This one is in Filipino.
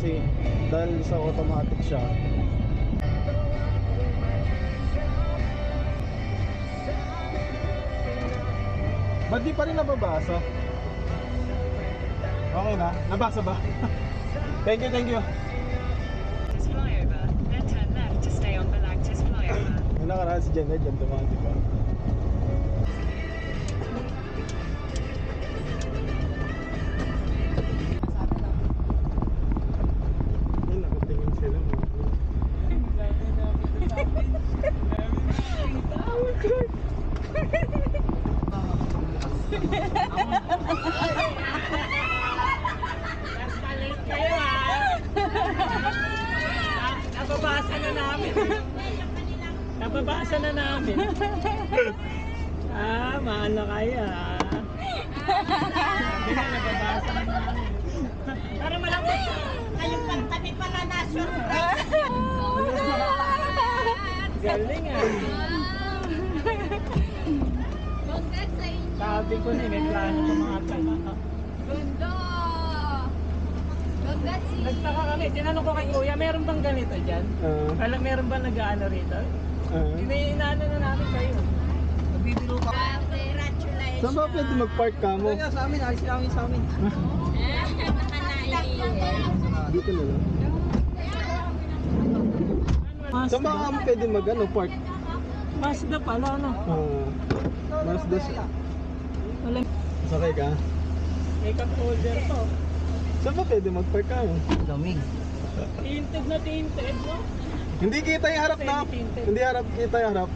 kasi dahil sa automatic siya. Ba't di pa rin nababasa? Okay na? Nabasa ba? Thank you, thank you. Flyover, then turn left to stay on Balagtas flyover. Yung nakaraan si Janet, dyan tumahan, di ba? Ay, nakatingin sila mo. Kayo nababasa na namin. Nababasa na namin. Maano kayo Sabi na, nababasa na namin. Para malapit kayong kami pala na surprise. Galing Congrats sa inyo. Sabi ko na, may plano ko mga taga. Ganda. Congrats. Nagtaka kami, tinanong ko kay Kuya, meron bang ganito dyan? Alam, meron ba nag-ano rito? Inaano na namin kayo. Nagbibiro ka. Congratulations. Saan ba pwede mag-park ka mo? Sa amin, alis lang sa amin. Dito na lang. Saan ba kami pwede park? Mazda pala, no? Mazda siya. Alam, Sakay ka? may cup holder to. Saan ba pwede mag-park ka mo? Lamig. Tinted na tinted, no? Hindi kita yung harap na. Hindi kita yung harap.